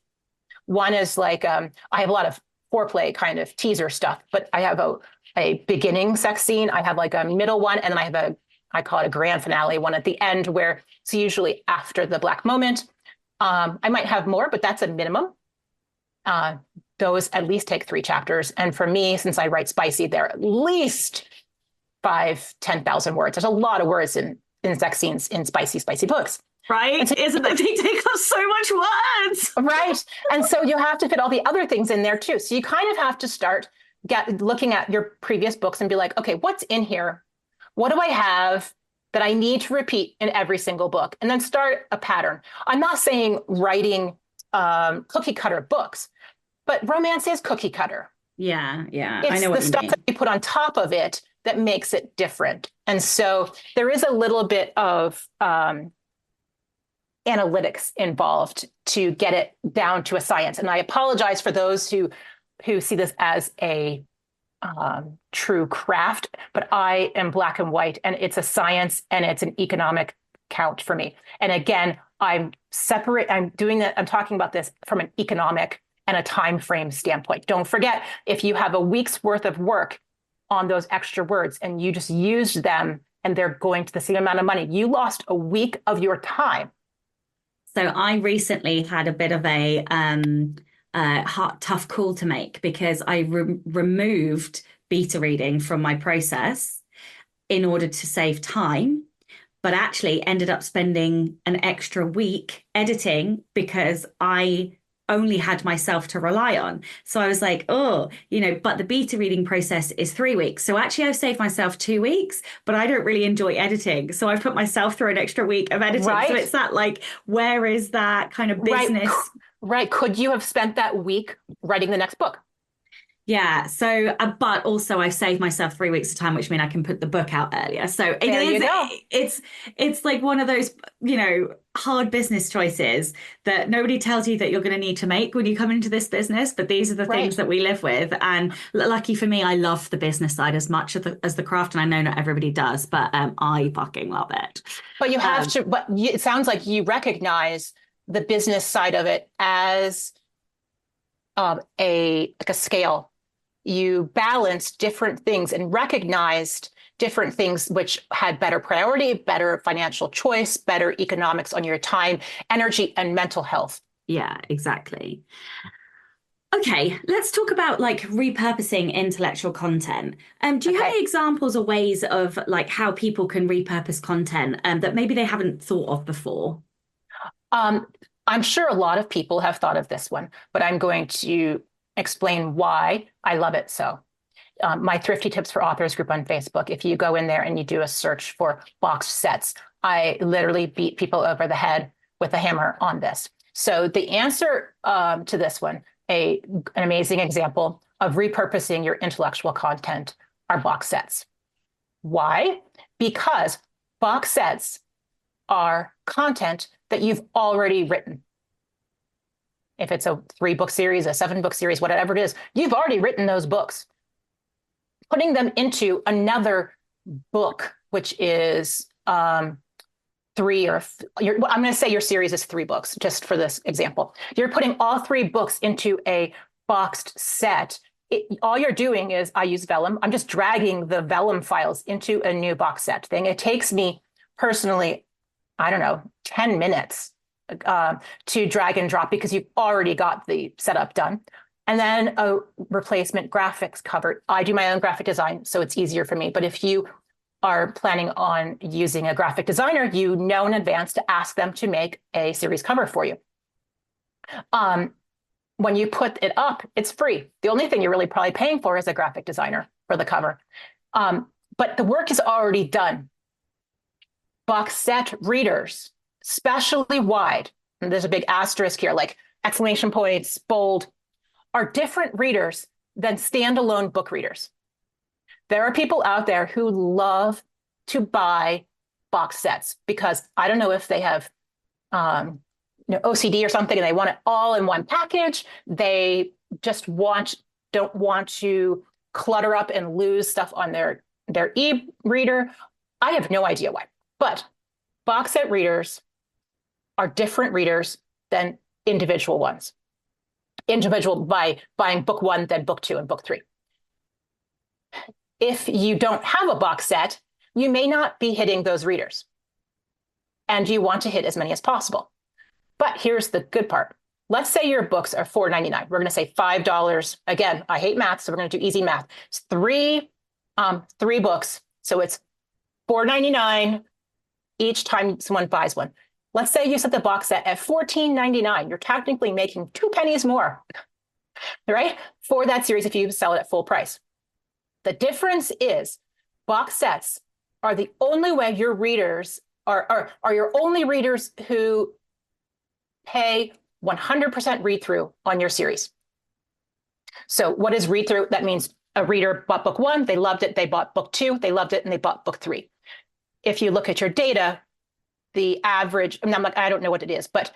One is like, I have a lot of foreplay kind of teaser stuff, but I have a beginning sex scene. I have like a middle one, and then I call it a grand finale one at the end, where it's usually after the black moment. I might have more, but that's a minimum. Those at least take 3 chapters. And for me, since I write spicy, they're at least 10,000 words. There's a lot of words in sex scenes in spicy books. Right? So, isn't it? They take up so much words. Right. And so you have to fit all the other things in there too. So you kind of have to start looking at your previous books and be like, okay, what's in here? What do I have that I need to repeat in every single book? And then start a pattern. I'm not saying writing cookie cutter books, but romance is cookie cutter. Yeah. It's I know what the you stuff mean. that you put on top of it that makes it different. And so there is a little bit of analytics involved to get it down to a science. And I apologize for those who see this as a true craft, but I am black and white, and it's a science and it's an economic count for me. And again, I'm talking about this from an economic and a time frame standpoint. Don't forget, if you have a week's worth of work on those extra words and you just used them and they're going to the same amount of money, you lost a week of your time. So I recently had a bit of a tough call to make, because I removed beta reading from my process in order to save time, but actually ended up spending an extra week editing because I only had myself to rely on. So I was like, but the beta reading process is 3 weeks. So actually I've saved myself 2 weeks, but I don't really enjoy editing. So I've put myself through an extra week of editing. Right. So it's that, like, where is that kind of business? Right. Could you have spent that week writing the next book? Yeah. So, but also I've saved myself 3 weeks of time, which means I can put the book out earlier. So it's like one of those, hard business choices that nobody tells you that you're going to need to make when you come into this business. But these are the things that we live with. And lucky for me, I love the business side as much as the craft. And I know not everybody does, but I fucking love it. But you have to, it sounds like you recognize the business side of it as a scale. You balanced different things and recognized different things which had better priority, better financial choice, better economics on your time, energy, and mental health. Yeah, exactly. Okay, let's talk about like repurposing intellectual content. Do you have any examples or ways of like how people can repurpose content that maybe they haven't thought of before? I'm sure a lot of people have thought of this one, but I'm going to explain why I love it so. My Thrifty Tips for Authors group on Facebook, if you go in there and you do a search for boxed sets, I literally beat people over the head with a hammer on this. So the answer to this one, an amazing example of repurposing your intellectual content, are box sets. Why? Because box sets are content that you've already written. If it's a 3-book series, a 7-book series, whatever it is, you've already written those books. Putting them into another book, which is I'm going to say your series is 3 books, just for this example. You're putting all 3 books into a boxed set. All you're doing is, I use Vellum. I'm just dragging the Vellum files into a new box set thing. It takes me personally, 10 minutes to drag and drop because you've already got the setup done. And then a replacement graphics cover. I do my own graphic design, so it's easier for me. But if you are planning on using a graphic designer, you know in advance to ask them to make a series cover for you. When you put it up, it's free. The only thing you're really probably paying for is a graphic designer for the cover. But the work is already done. Box set readers, especially wide, and there's a big asterisk here, like exclamation points, bold, are different readers than standalone book readers. There are people out there who love to buy box sets because I don't know if they have OCD or something, and they want it all in one package. They just don't want to clutter up and lose stuff on their e-reader. I have no idea why, but box set readers are different readers than individual ones. Individual by buying book 1, then book 2 and book 3. If you don't have a box set, you may not be hitting those readers. And you want to hit as many as possible. But here's the good part. Let's say your books are $4.99. We're going to say $5. Again, I hate math, so we're going to do easy math. It's three books. So it's $4.99 each time someone buys one. Let's say you set the box set at $14.99. You're technically making 2 pennies more, right? For that series if you sell it at full price. The difference is box sets are the only way your readers are your only readers who pay 100% read through on your series. So what is read through? That means a reader bought book 1, they loved it, they bought book 2, they loved it, and they bought book 3. If you look at your data, the average, I don't know what it is, but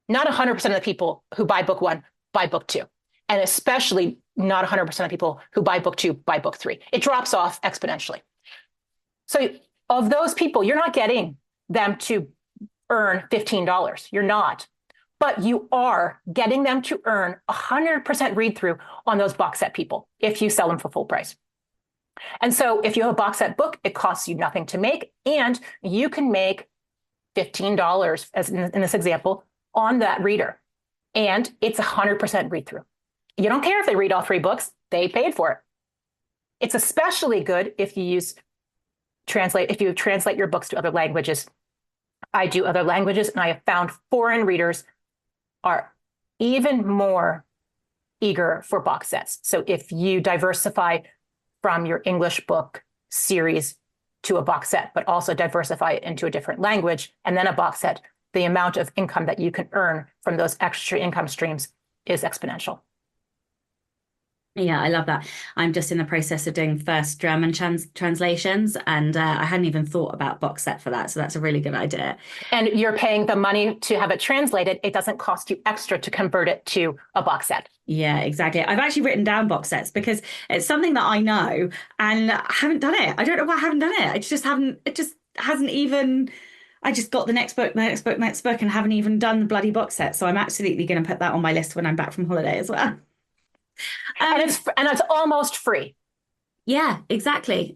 not 100% of the people who buy book 1 buy book 2. And especially not 100% of people who buy book 2 buy book 3. It drops off exponentially. So of those people, you're not getting them to earn $15. You're not. But you are getting them to earn 100% read through on those box set people if you sell them for full price. And so if you have a box set book, it costs you nothing to make, and you can make $15, as in this example, on that reader. And it's 100% read through. You don't care if they read all 3 books, they paid for it. It's especially good if you translate your books to other languages. I do other languages, and I have found foreign readers are even more eager for box sets. So if you diversify from your English book series to a box set, but also diversify it into a different language and then a box set, the amount of income that you can earn from those extra income streams is exponential. Yeah, I love that. I'm just in the process of doing first German translations, and I hadn't even thought about box set for that. So that's a really good idea. And you're paying the money to have it translated. It doesn't cost you extra to convert it to a box set. Yeah, exactly. I've actually written down box sets because it's something that I know and I haven't done it. I don't know why I haven't done it. It just hasn't even. I just got the next book, and haven't even done the bloody box set. So I'm absolutely going to put that on my list when I'm back from holiday as well. And it's almost free. Yeah, exactly.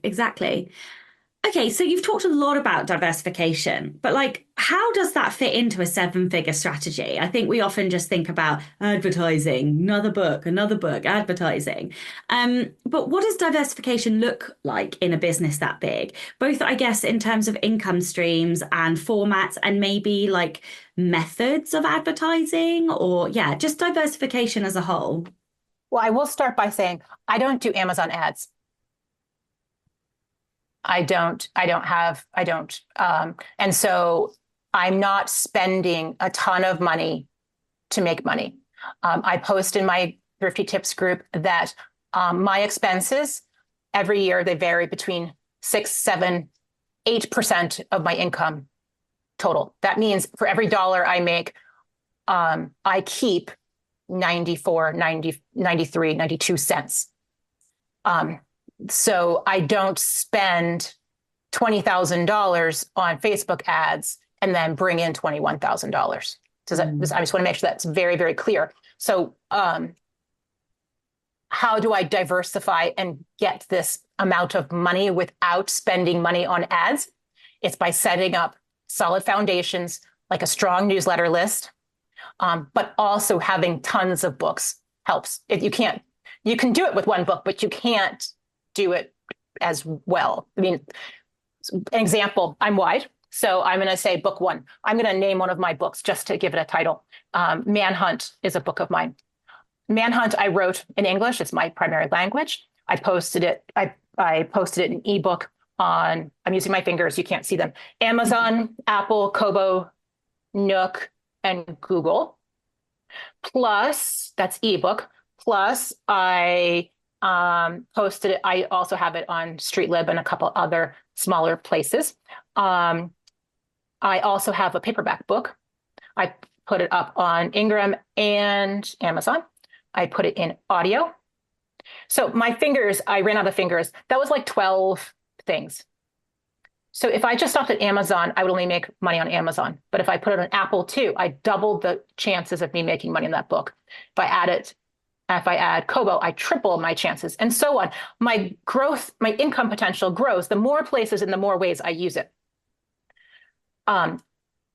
Okay, so you've talked a lot about diversification, but how does that fit into a 7-figure strategy? I think we often just think about advertising, another book, advertising. But what does diversification look like in a business that big? Both, I guess, in terms of income streams and formats, and maybe methods of advertising, or just diversification as a whole. Well, I will start by saying I don't do Amazon ads. And so I'm not spending a ton of money to make money. I post in my Thrifty Tips group that my expenses every year, they vary between 6, 7, 8% of my income total. That means for every dollar I make, I keep 94, 90, 93, 92 cents. So I don't spend $20,000 on Facebook ads and then bring in $21,000. I just want to make sure that's very, very clear. So how do I diversify and get this amount of money without spending money on ads? It's by setting up solid foundations, like a strong newsletter list, but also having tons of books helps. You can do it with one book, but you can't do it as well. I mean, an example, I'm wide. So I'm going to say book 1. I'm going to name one of my books just to give it a title. Manhunt is a book of mine. Manhunt I wrote in English. It's my primary language. I posted it. I posted it in ebook on, I'm using my fingers, you can't see them, Amazon, Apple, Kobo, Nook, and Google. Plus, that's ebook. Plus, I posted it. I also have it on StreetLib and a couple other smaller places. I also have a paperback book. I put it up on Ingram and Amazon. I put it in audio. So my fingers, I ran out of fingers. That was like 12 things. So if I just stopped at Amazon, I would only make money on Amazon. But if I put it on Apple too, I doubled the chances of me making money in that book. If I add Kobo, I triple my chances, and so on. My growth, my income potential grows the more places and the more ways I use it.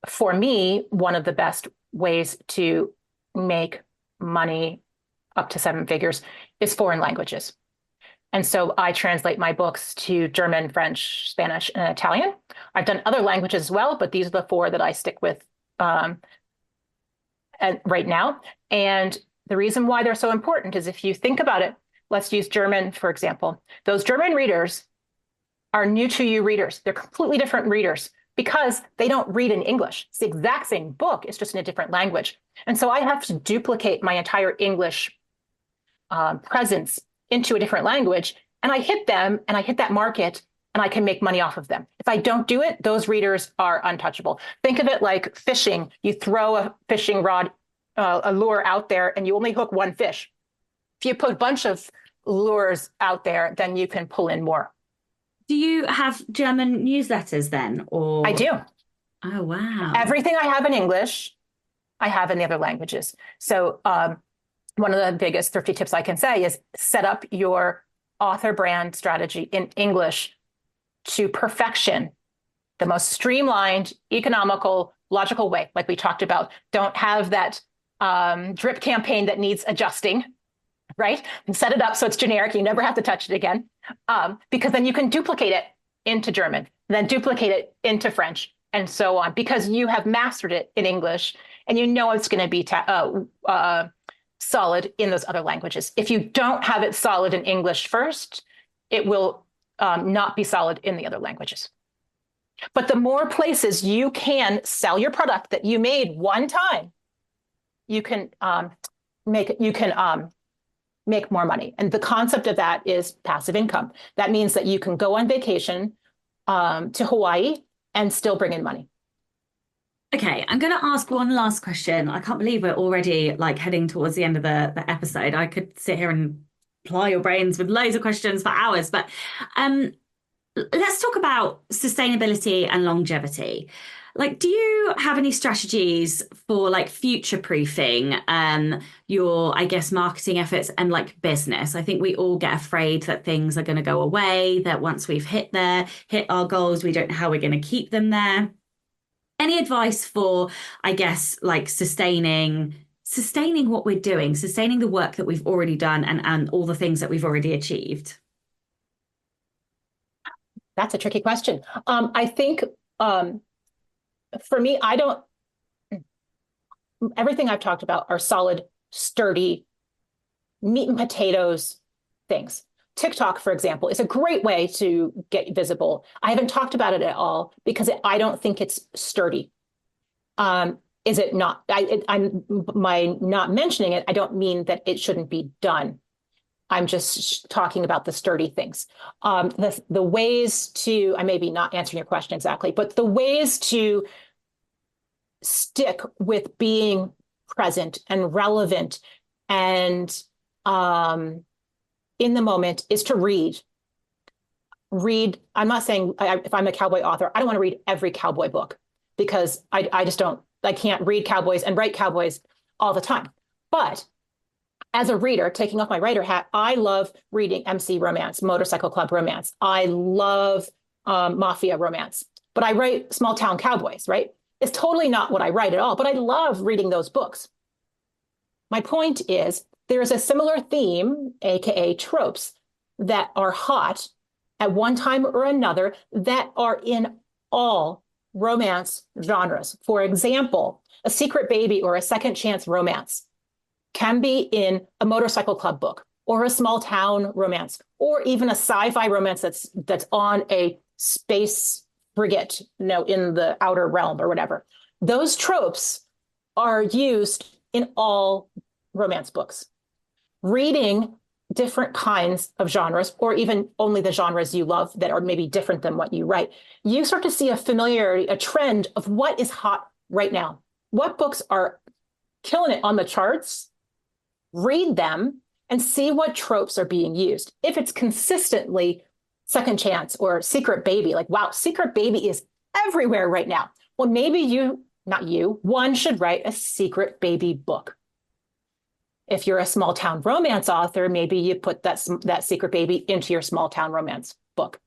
For me, one of the best ways to make money up to 7 figures is foreign languages. And so I translate my books to German, French, Spanish, and Italian. I've done other languages as well, but these are the 4 that I stick with right now. And the reason why they're so important is if you think about it, let's use German, for example. Those German readers are new to you readers. They're completely different readers because they don't read in English. It's the exact same book. It's just in a different language. And so I have to duplicate my entire English presence into a different language, and I hit them, and I hit that market, and I can make money off of them. If I don't do it, those readers are untouchable. Think of it like fishing. You throw a fishing rod, a lure out there, and you only hook one fish. If you put a bunch of lures out there, then you can pull in more. Do you have German newsletters then, or? I do. Oh, wow. Everything I have in English, I have in the other languages. So one of the biggest thrifty tips I can say is set up your author brand strategy in English to perfection, the most streamlined, economical, logical way, like we talked about. Don't have that drip campaign that needs adjusting, right? And set it up so it's generic. You never have to touch it again, because then you can duplicate it into German, then duplicate it into French, and so on, because you have mastered it in English and you know it's going to be solid in those other languages. If you don't have it solid in English first, it will not be solid in the other languages. But the more places you can sell your product that you made one time, you can make more money. And the concept of that is passive income. That means that you can go on vacation to Hawaii and still bring in money. Okay, I'm going to ask one last question. I can't believe we're already like heading towards the end of the episode. I could sit here and ply your brains with loads of questions for hours, but let's talk about sustainability and longevity. Like, do you have any strategies for like future proofing your, I guess, marketing efforts and like business? I think we all get afraid that things are going to go away, that once we've hit our goals, we don't know how we're going to keep them there. Any advice for, I guess, like sustaining what we're doing, sustaining the work that we've already done and all the things that we've already achieved? That's a tricky question. I think for me, everything I've talked about are solid, sturdy, meat and potatoes things. TikTok, for example, is a great way to get visible. I haven't talked about it at all because I don't think it's sturdy. Is it not? I'm by not mentioning it, I don't mean that it shouldn't be done. I'm just talking about the sturdy things. The ways to, I may be not answering your question exactly, but the ways to stick with being present and relevant and in the moment is to read. I'm not saying if I'm a cowboy author, I don't want to read every cowboy book because I can't read cowboys and write cowboys all the time. But as a reader, taking off my writer hat, I love reading MC romance, motorcycle club romance. I love mafia romance, but I write small town cowboys, right? It's totally not what I write at all, but I love reading those books. My point is, there's a similar theme, AKA tropes, that are hot at one time or another that are in all romance genres. For example, a secret baby or a second chance romance can be in a motorcycle club book or a small town romance or even a sci-fi romance that's on a space frigate, in the outer realm or whatever. Those tropes are used in all romance books. Reading different kinds of genres, or even only the genres you love that are maybe different than what you write, you start to see a familiarity, a trend of what is hot right now. What books are killing it on the charts, read them and see what tropes are being used. If it's consistently Second Chance or Secret Baby, like, wow, Secret Baby is everywhere right now. Well, maybe one should write a Secret Baby book. If you're a small town romance author, maybe you put that Secret Baby into your small town romance book.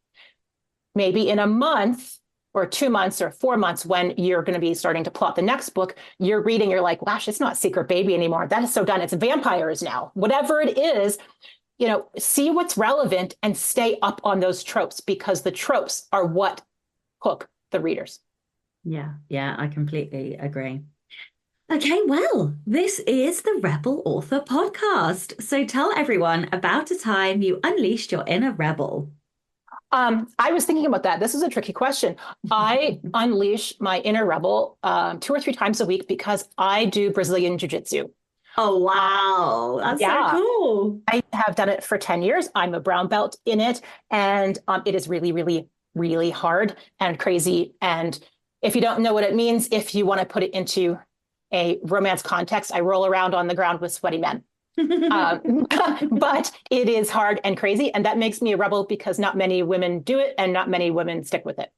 Maybe in a month or 2 months or 4 months, when you're going to be starting to plot the next book, you're reading, you're like, gosh, it's not Secret Baby anymore. That is so done. It's vampires now. Whatever it is, see what's relevant and stay up on those tropes, because the tropes are what hook the readers. Yeah, I completely agree. Okay, well, this is the Rebel Author Podcast. So tell everyone about a time you unleashed your inner rebel. I was thinking about that. This is a tricky question. I unleash my inner rebel 2 or 3 times a week because I do Brazilian Jiu-Jitsu. Oh, wow. That's so cool. I have done it for 10 years. I'm a brown belt in it. And it is really, really, really hard and crazy. And if you don't know what it means, if you want to put it into a romance context, I roll around on the ground with sweaty men. But it is hard and crazy. And that makes me a rebel because not many women do it and not many women stick with it.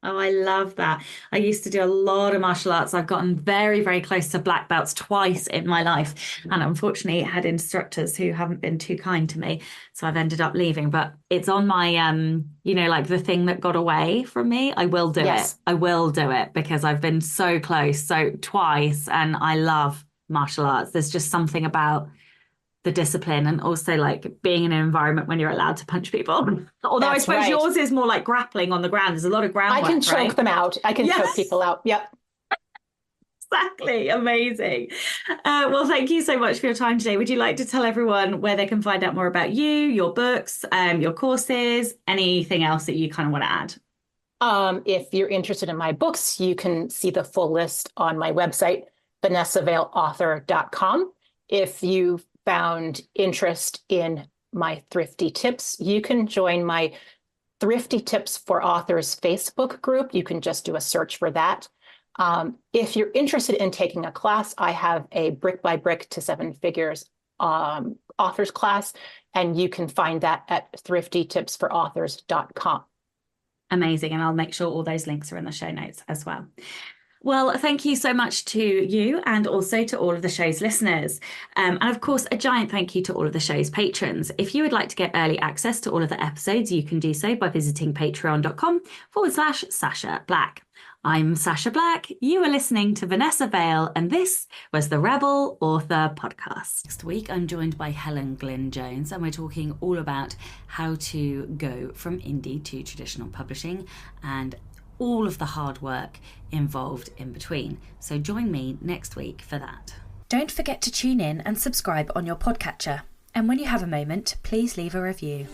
Oh, I love that. I used to do a lot of martial arts. I've gotten very, very close to black belts twice in my life. And unfortunately, I had instructors who haven't been too kind to me. So I've ended up leaving. But it's on my, like the thing that got away from me. I will do it. I will do it because I've been so close, so twice. And I love martial arts. There's just something about the discipline and also like being in an environment when you're allowed to punch people. Although I suppose yours is more like grappling on the ground. There's a lot of groundwork. I can choke them out. I can choke people out. Yep. Exactly. Amazing. Well, thank you so much for your time today. Would you like to tell everyone where they can find out more about you, your books, your courses, anything else that you kind of want to add? If you're interested in my books, you can see the full list on my website, vanessavaleauthor.com. If you found interest in my Thrifty tips, you can join my Thrifty Tips for Authors Facebook group. You can just do a search for that. If you're interested in taking a class, I have a Brick by Brick to 7 Figures authors class, and you can find that at thriftytipsforauthors.com. Amazing. And I'll make sure all those links are in the show notes as well. Well, thank you so much to you and also to all of the show's listeners. And of course, a giant thank you to all of the show's patrons. If you would like to get early access to all of the episodes, you can do so by visiting patreon.com/Sasha Black. I'm Sasha Black. You are listening to Vanessa Vale, and this was the Rebel Author Podcast. Next week, I'm joined by Helen Glynn Jones, and we're talking all about how to go from indie to traditional publishing and all of the hard work involved in between. So join me next week for that. Don't forget to tune in and subscribe on your podcatcher. And when you have a moment, please leave a review.